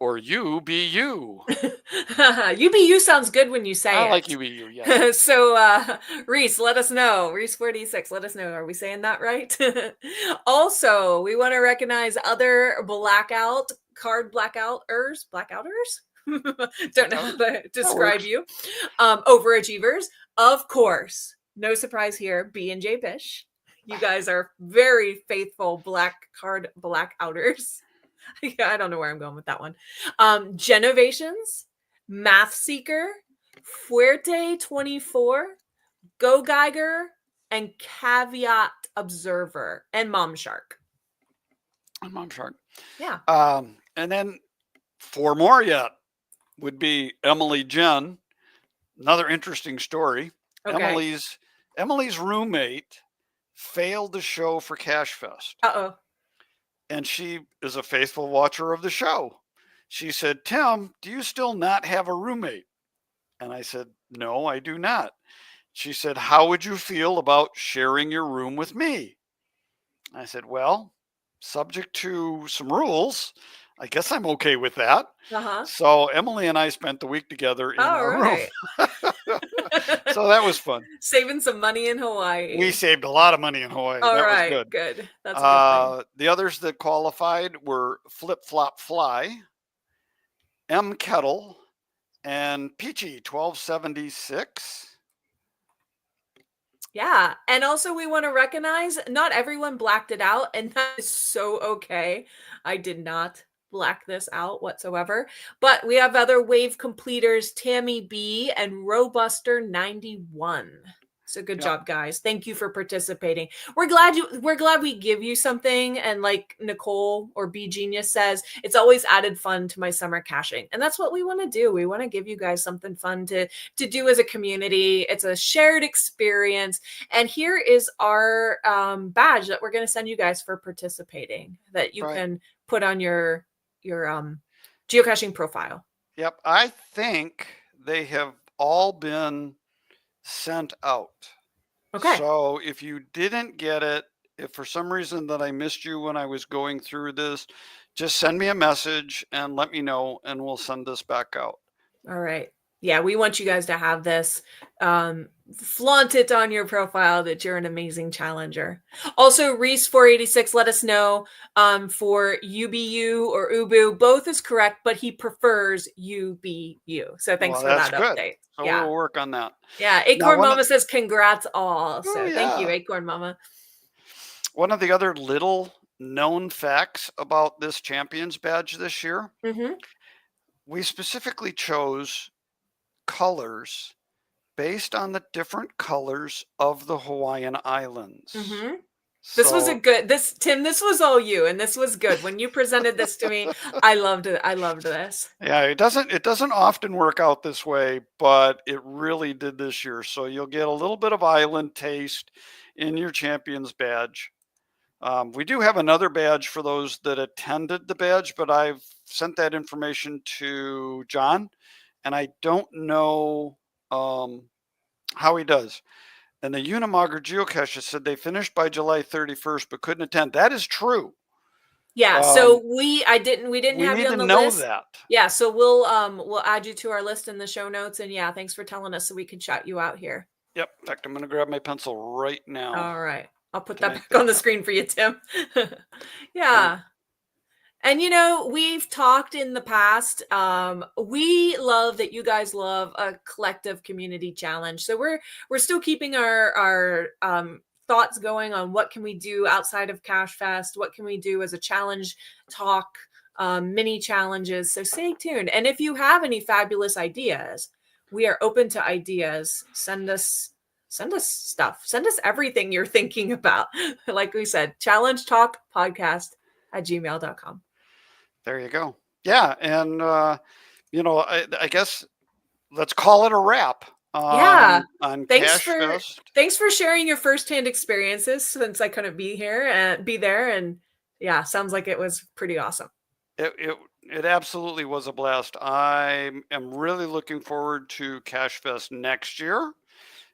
or UBU. UBU sounds good when you say it. I like UBU, yeah. So, Reese, let us know. Reese 46, let us know. Are we saying that right? Also, we want to recognize other card blackouters? Don't know how to describe you. Overachievers. Of course, no surprise here, B and J Bish. You guys are very faithful black card blackouters. I don't know where I'm going with that one. Genovations, Math Seeker, Fuerte 24, Go Geiger, and Caveat Observer, and Mom Shark. And Mom Shark. Yeah. And then 4 more yet would be Emily Jen. Another interesting story. Okay. Emily's roommate failed to show for CacheFest. And she is a faithful watcher of the show. She said, Tim, do you still not have a roommate? And I said, no, I do not. She said, how would you feel about sharing your room with me? I said, well, subject to some rules, I guess I'm okay with that. So Emily and I spent the week together in our room. So that was fun. Saving some money in Hawaii. We saved a lot of money in Hawaii. All that right, was good. That's a good thing. The others that qualified were Flip Flop Fly, M Kettle, and Peachy 1276. Yeah, and also we want to recognize not everyone blacked it out, and that is so okay. I did not black this out whatsoever, but we have other wave completers, Tammy B and Robuster 91. So good job, guys. Thank you for participating. We're glad we give you something, and like Nicole or B Genius says, it's always added fun to my summer caching, and that's what we want to do. We want to give you guys something fun to do as a community. It's a shared experience, and here is our badge that we're going to send you guys for participating, that you can put on your geocaching profile. Yep, I think they have all been sent out. Okay. So if you didn't get it, if for some reason that I missed you when I was going through this, just send me a message and let me know, and we'll send this back out. All right. Yeah, we want you guys to have this. Flaunt it on your profile that you're an amazing challenger. Also, Reese 486 let us know for UBU or UBU. Both is correct, but he prefers UBU. So thanks for that update. So we'll work on that. Yeah, Acorn Mama says congrats all. So thank you, Acorn Mama. One of the other little known facts about this Champions Badge this year, we specifically chose colors based on the different colors of the Hawaiian Islands. This was Tim, this was all you, and this was good. When you presented this to me, I loved it. I loved this. Yeah, it doesn't often work out this way, but it really did this year. So you'll get a little bit of island taste in your Champions Badge. We do have another badge for those that attended the badge, but I've sent that information to John, and I don't know how he does. And the Unamager geocacher said they finished by July 31st, but couldn't attend. That is true. Yeah, so we didn't We have need you to on the know list. that. Yeah, so we'll add you to our list in the show notes, and yeah, thanks for telling us so we can shout you out here. Yep. In fact, I'm going to grab my pencil right now. All right. I'll put to that make back that on the happen. screen for you, Tim. Yeah. And we've talked in the past. We love that you guys love a collective community challenge. So we're still keeping our thoughts going on what can we do outside of CacheFest, what can we do as a challenge talk, mini challenges. So stay tuned. And if you have any fabulous ideas, we are open to ideas. Send us stuff. Send us everything you're thinking about. Like we said, challengetalkpodcast@gmail.com. There you go. Yeah, and I guess let's call it a wrap Yeah. on Thanks for sharing your firsthand experiences since I couldn't be here and be there. And yeah, sounds like it was pretty awesome. It absolutely was a blast. I am really looking forward to CacheFest next year.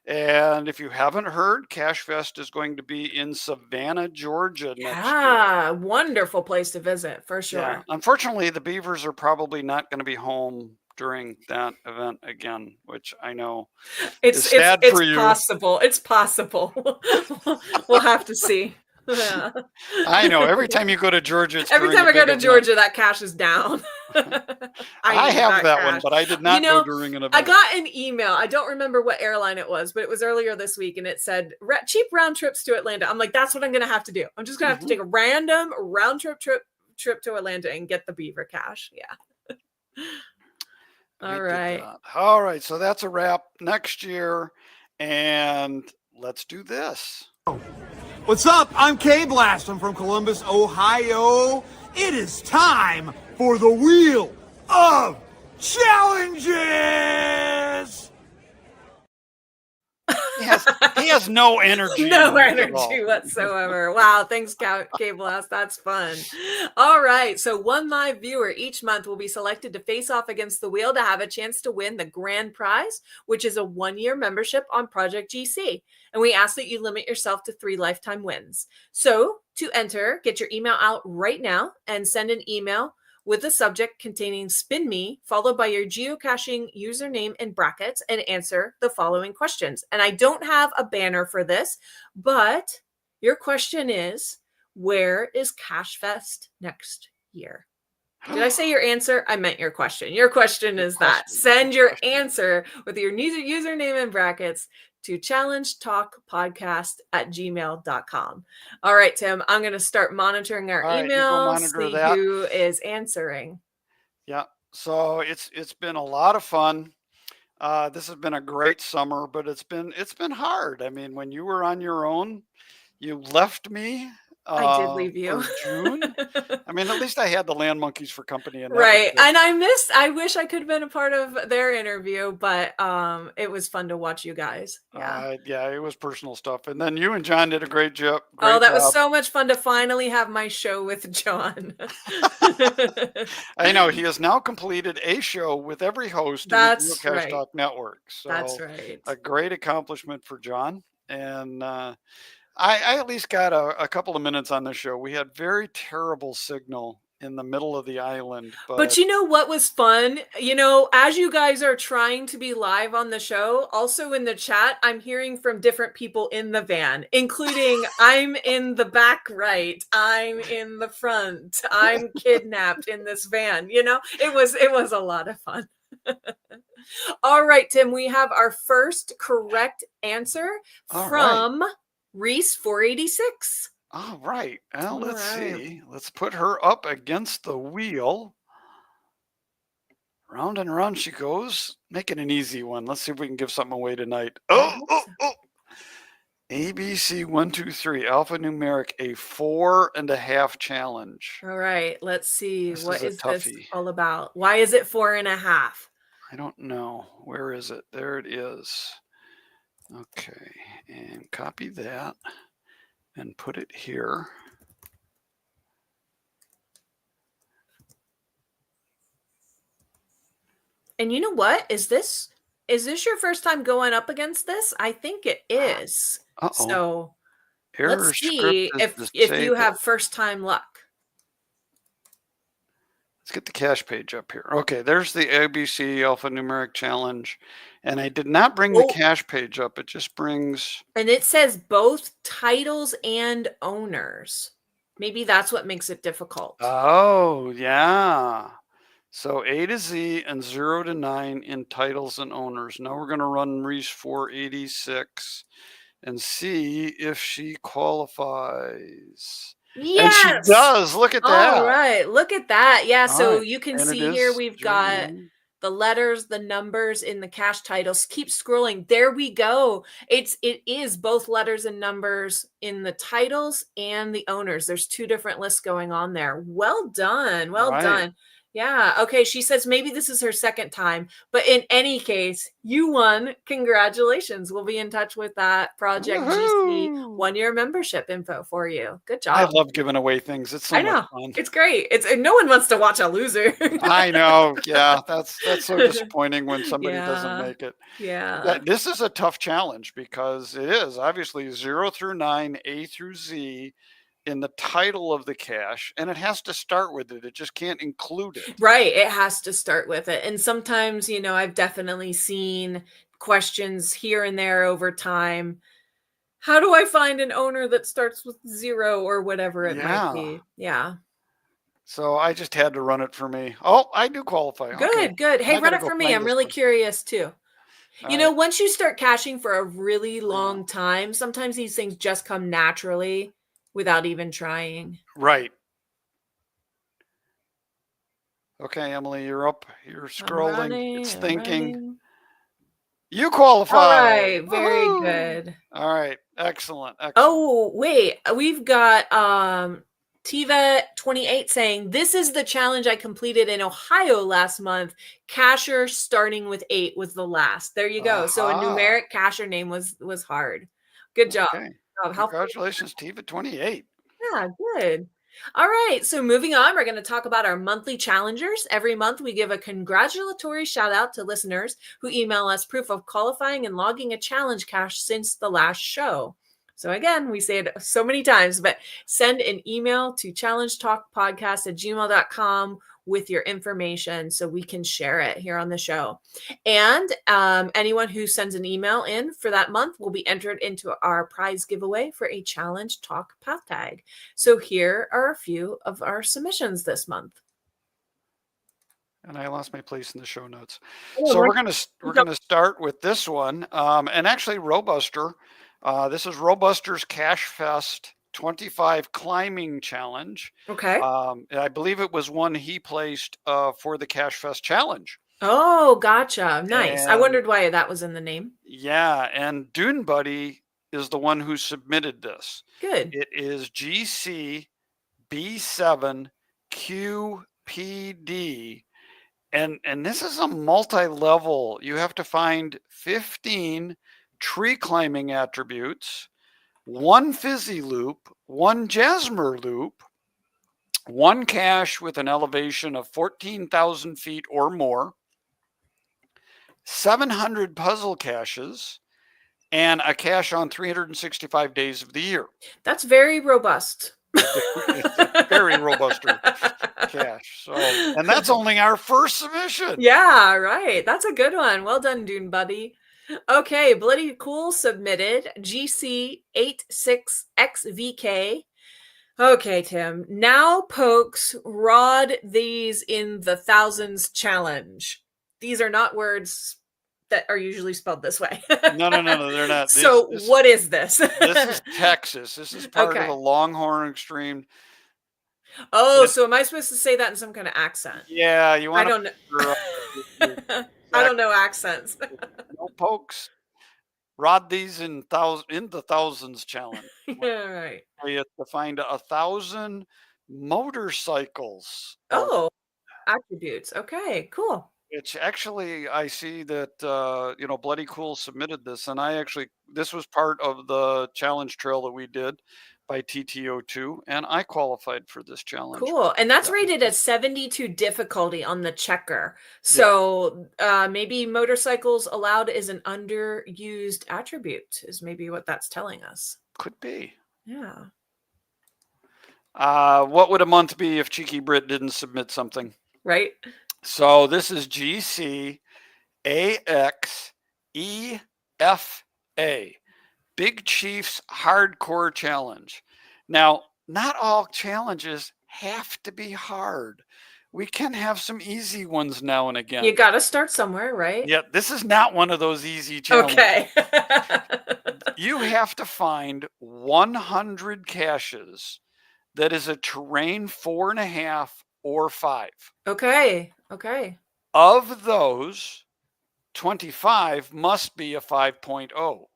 And if you haven't heard, CacheFest is going to be in Savannah, Georgia next year. Yeah, wonderful place to visit for sure. Yeah. Unfortunately, the Beavers are probably not going to be home during that event again, which I know is sad for you. Possible. It's possible. We'll have to see. Yeah. I know. Every time you go to Georgia, it's every time I go to Georgia, that cache is down. I have that one, but I did not go during an event. I got an email. I don't remember what airline it was, but it was earlier this week, and it said cheap round trips to Atlanta. I'm like, that's what I'm going to have to do. I'm just going to have to take a random round trip to Atlanta and get the beaver cache. Yeah. All right. So that's a wrap. Next year, and let's do this. What's up? I'm K-Blast. I'm from Columbus, Ohio. It is time for the Wheel of Challenges! He has no energy. No energy whatsoever. Wow, thanks, K-Blast. That's fun. All right, so one live viewer each month will be selected to face off against the wheel to have a chance to win the grand prize, which is a 1-year membership on Project GC. And we ask that you limit yourself to 3 lifetime wins. So to enter, get your email out right now and send an email with a subject containing "Spin Me," followed by your geocaching username in brackets, and answer the following questions. And I don't have a banner for this, but your question is, where is CacheFest next year? Did I say your answer? I meant your question. Your question is that. Send your answer with your username in brackets to challengetalkpodcast@gmail.com. All right, Tim, I'm going to start monitoring our emails, see who is answering. Yeah, so it's been a lot of fun. This has been a great summer, but it's been hard. I mean, when you were on your own, you left me. I did leave you. For June. I mean, at least I had the land monkeys for company. And right. And I wish I could have been a part of their interview, but it was fun to watch you guys. Yeah. It was personal stuff. And then you and John did a great job. Was so much fun to finally have my show with John. I know. He has now completed a show with every host in the Geocache Talk Network. So that's right. A great accomplishment for John. And I at least got a couple of minutes on the show. We had very terrible signal in the middle of the island. But you know what was fun? As you guys are trying to be live on the show, also in the chat, I'm hearing from different people in the van, including I'm in the back right, I'm in the front, I'm kidnapped in this van. It was a lot of fun. All right, Tim, we have our first correct answer from Reese 486. All right. Well, let's see. Let's put her up against the wheel. Round and round she goes. Make it an easy one. Let's see if we can give something away tonight. Oh. ABC 123 alphanumeric, a 4.5 challenge. All right. Let's see. What is this all about? Why is it 4.5? I don't know. Where is it? There it is. Okay, and copy that and put it here. And you know what? Is this your first time going up against this? I think it is. So let's see if you have first time luck. get the cache page up here. Okay, there's the ABC alphanumeric challenge. And I did not bring the cache page up. It just brings... And it says both titles and owners. Maybe that's what makes it difficult. Oh, yeah. So A to Z and 0 to 9 in titles and owners. Now we're going to run Maurice 486 and see if she qualifies. Yes! And she does. Look at that. All right. Look at that. Yeah. All So right. you can And see it here is we've 0 to got 9. the letters, the numbers in the cache titles. Keep scrolling. There we go. It is both letters and numbers in the titles and the owners. There's two different lists going on there. Well done. Well done. Yeah. Okay. She says maybe this is her second time, but in any case, you won. Congratulations. We'll be in touch with that Project GC 1-year membership info for you. Good job. I love giving away things. It's so much fun. It's great. No one wants to watch a loser. I know. Yeah. That's so disappointing when somebody doesn't make it. Yeah. This is a tough challenge because it is obviously 0 through 9, A through Z in the title of the cache, and it has to start with it. It just can't include it. Right. It has to start with it. And sometimes, I've definitely seen questions here and there over time. How do I find an owner that starts with 0 or whatever it might be? Yeah. So I just had to run it for me. Oh, I do qualify. Good, good. Hey, run it for me. I'm really curious too. Once you start caching for a really long time, sometimes these things just come naturally without even trying. Right. Okay, Emily, you're up. You're scrolling. It's thinking. You qualify. All right. Very good. All right. Excellent. Oh, wait. We've got Tiva28 saying, this is the challenge I completed in Ohio last month. Cacher starting with 8 was the last. There you go. So a numeric cacher name was hard. Good job. Okay. Congratulations, Tiva28. Yeah, good. All right. So moving on, we're going to talk about our monthly challengers. Every month, we give a congratulatory shout out to listeners who email us proof of qualifying and logging a challenge cache since the last show. So again, we say it so many times, but send an email to challengetalkpodcast@gmail.com with your information so we can share it here on the show. And anyone who sends an email in for that month will be entered into our prize giveaway for a Challenge Talk path tag. So here are a few of our submissions this month. And I lost my place in the show notes. So we're gonna start with this one, and actually Robuster. This is Robuster's CacheFest 25 climbing challenge. Okay. I believe it was one he placed for the CacheFest challenge. Oh, gotcha. Nice. I wondered why that was in the name. Yeah, and Dune Buddy is the one who submitted this. Good. It is GC B7QPD. And this is a multi-level. You have to find 15 tree climbing attributes, 1 fizzy loop, 1 Jasmer loop, 1 cache with an elevation of 14,000 feet or more, 700 puzzle caches, and a cache on 365 days of the year. That's very robust. It's a very robust cache. So, and that's only our first submission. Yeah, right. That's a good one. Well done, Dune Buddy. Okay, Bloody Cool submitted GC86XVK. Okay, Tim. Now pokes rod these in the thousands challenge. These are not words that are usually spelled this way. No, they're not. So what is this? This is Texas. This is part of the Longhorn Extreme. Oh, so am I supposed to say that in some kind of accent? Yeah, you want I don't know. I don't know accents. No pokes. Rod these in the thousands challenge. Yeah, right. You have to find 1,000 motorcycles. Oh, attributes. Okay, cool. It's actually, I see that, Bloody Cool submitted this, and this was part of the challenge trail that we did by TTO2, and I qualified for this challenge. Cool. And that's rated as 72 difficulty on the checker. So maybe motorcycles allowed is an underused attribute, is maybe what that's telling us. Could be. Yeah. What would a month be if Cheeky Brit didn't submit something? right? So this is GCAXEFA, Big Chief's Hardcore Challenge. Now, not all challenges have to be hard. We can have some easy ones now and again. You got to start somewhere, right? Yeah, this is not one of those easy challenges. Okay. You have to find 100 caches that is a terrain 4.5 or 5. Okay. Okay. Of those, 25 must be a 5.0.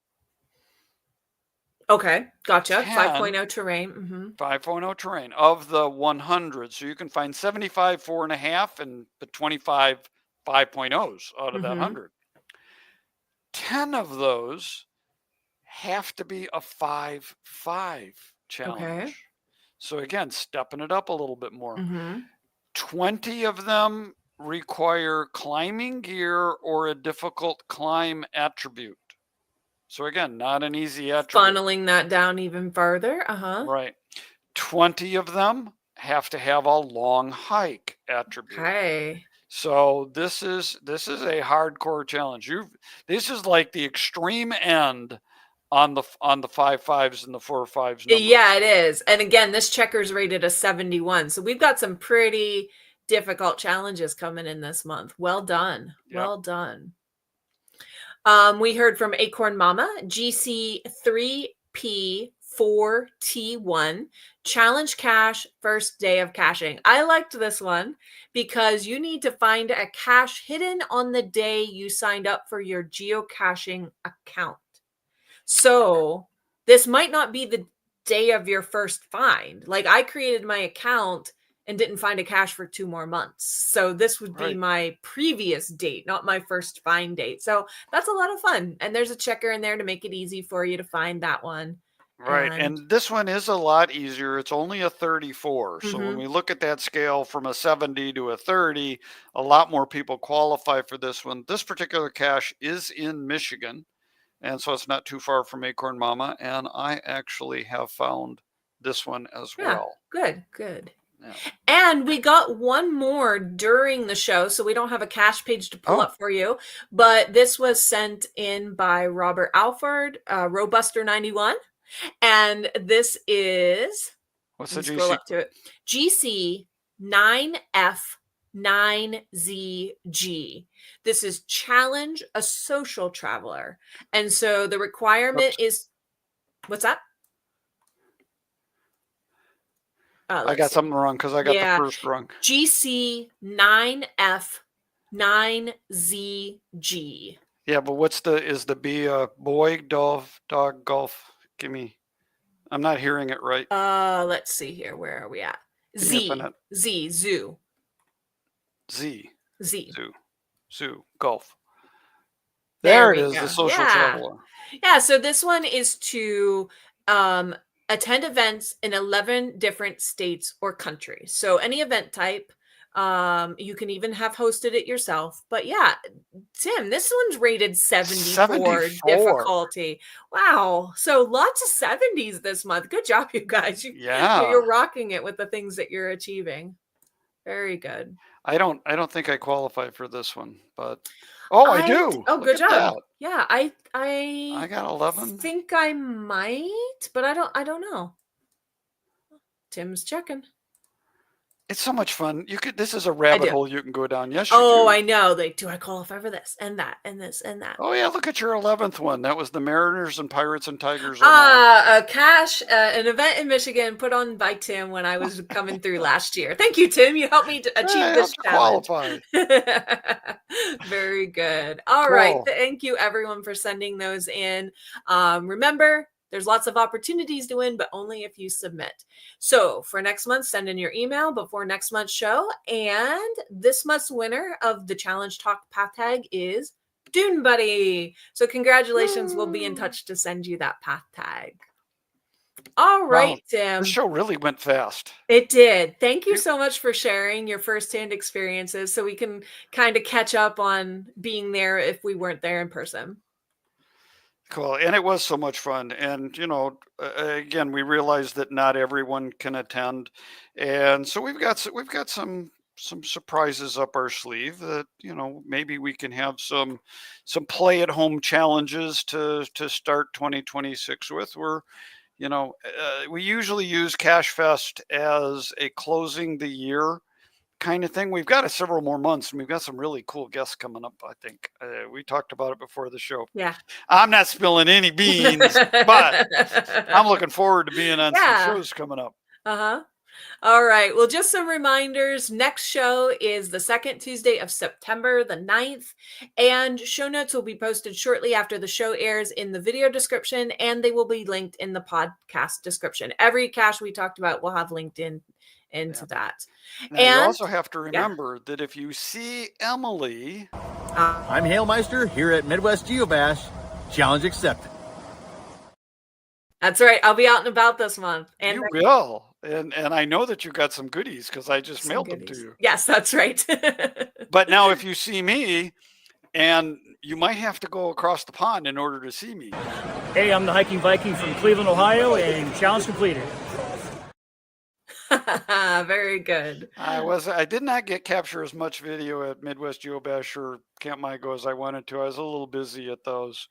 Okay. Gotcha. 10 5.0 terrain. 5.0 terrain of the 100. So you can find 75 4.5 and the 25 5.0s out of that 100. 10 of those have to be a 5.5 challenge. Okay. So again, stepping it up a little bit more. 20 of them require climbing gear or a difficult climb attribute. So again, not an easy attribute. Funneling that down even further. Right. 20 of them have to have a long hike attribute. Okay. So this is a hardcore challenge. This is like the extreme end on the 5.5s and the 4.5s numbers. Yeah, it is. And again, this checker's rated a 71. So we've got some pretty difficult challenges coming in this month. Well done. Yep. Well done. We heard from Acorn Mama, GC3P4T1, Challenge Cache, first day of caching. I liked this one because you need to find a cache hidden on the day you signed up for your geocaching account. So this might not be the day of your first find. Like I created my account and didn't find a cache for 2 more months. So this would be my previous date, not my first find date. So that's a lot of fun. And there's a checker in there to make it easy for you to find that one. Right. And this one is a lot easier. It's only a 34. So when we look at that scale from a 70 to a 30, a lot more people qualify for this one. This particular cache is in Michigan. And so it's not too far from Acorn Mama. And I actually have found this one as well. Good. Yeah. And we got one more during the show, so we don't have a cache page to pull up for you. But this was sent in by Robert Alford, Robuster91. And this is, what's the GC? Scroll up to it. GC9F9ZG. This is Challenge a Social Traveler. And so the requirement is, what's that? I got something wrong because I got the first wrong. GC9F9ZG. Yeah, but is the B boy, dog, golf? Give me, I'm not hearing it right. Let's see here. Where are we at? Zoo. Golf. There it is, the social traveler. Yeah, so this one is to attend events in 11 different states or countries. So any event type, you can even have hosted it yourself. But yeah, Tim, this one's rated 74 difficulty. Wow. So lots of 70s this month. Good job, you guys. You're rocking it with the things that you're achieving. Very good. I don't think I qualify for this one, but I do. Oh, good job. That. Yeah, I got 11. Think I might, but I don't know. Tim's checking. It's so much fun. This is a rabbit hole you can go down. Yes, you do. do. I know. Like, do I qualify for this and that and this and that? Oh yeah, look at your 11th one. That was the Mariners and Pirates and Tigers. A cache, an event in Michigan put on by Tim when I was coming through last year. Thank you, Tim. You helped me to achieve this challenge. Qualify. Very good. All right. Thank you, everyone, for sending those in. Remember, there's lots of opportunities to win, but only if you submit. So for next month, send in your email before next month's show. And this month's winner of the Challenge Talk Path Tag is Dune Buddy. So congratulations. We'll be in touch to send you that path tag. All right, Tim. The show really went fast. It did. Thank you so much for sharing your firsthand experiences so we can kind of catch up on being there if we weren't there in person. Cool. And it was so much fun. And, again, we realized that not everyone can attend. And so we've got some surprises up our sleeve that, you know, maybe we can have some play at home challenges to start 2026 with. We're, you know, we usually use CacheFest as a closing the year kind of thing. We've got several more months, and we've got some really cool guests coming up. I think we talked about it before the show. Yeah. I'm not spilling any beans, but I'm looking forward to being on some shows coming up. Uh-huh. All right. Well, just some reminders. Next show is the second Tuesday of September, the 9th. And show notes will be posted shortly after the show airs in the video description, and they will be linked in the podcast description. Every cache we talked about will have linked into that. Now, you also have to remember that if you see Emily... I'm Hailmeister here at Midwest Geobash. Challenge accepted. That's right. I'll be out and about this month. And you will. And I know that you got some goodies because I just mailed them to you. Yes, that's right. But now if you see me, and you might have to go across the pond in order to see me. Hey, I'm the Hiking Viking from Cleveland, Ohio, and challenge completed. Very good. I did not capture as much video at Midwest Geobash or Camp Migo as I wanted to. I was a little busy at those.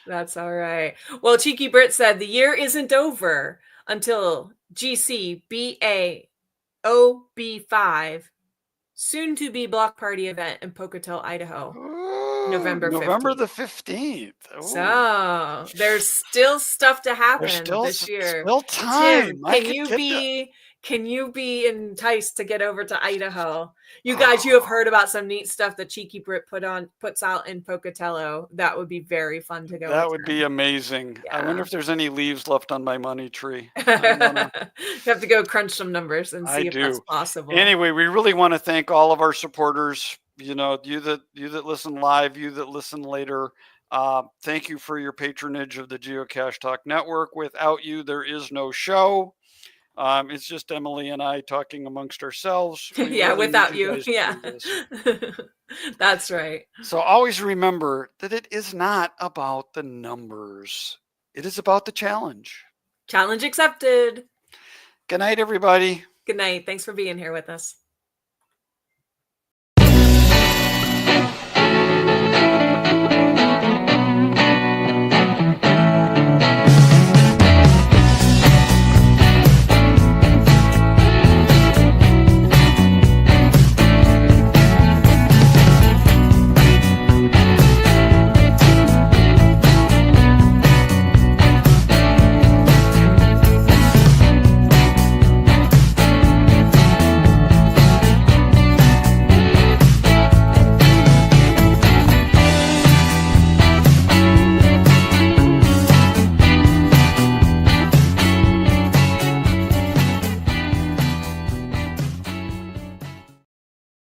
That's all right. Well, Cheeky Brit said the year isn't over until GCBA OB5 soon to be block party event in Pocatello, Idaho. Ooh, November the 15th. Ooh. So there's still stuff to happen this year. Still time. Tim, can you be enticed to get over to Idaho? You guys, you have heard about some neat stuff that Cheeky Brit puts out in Pocatello. That would be very fun to go. That would be amazing. Yeah. I wonder if there's any leaves left on my money tree. You have to go crunch some numbers and see if that's possible. Anyway, we really want to thank all of our supporters. You know, you that listen live, you that listen later. Thank you for your patronage of the Geocache Talk Network. Without you, there is no show. It's just Emily and I talking amongst ourselves. Yeah, without you. Yeah, that's right. So always remember that it is not about the numbers. It is about the challenge. Challenge accepted. Good night, everybody. Good night. Thanks for being here with us.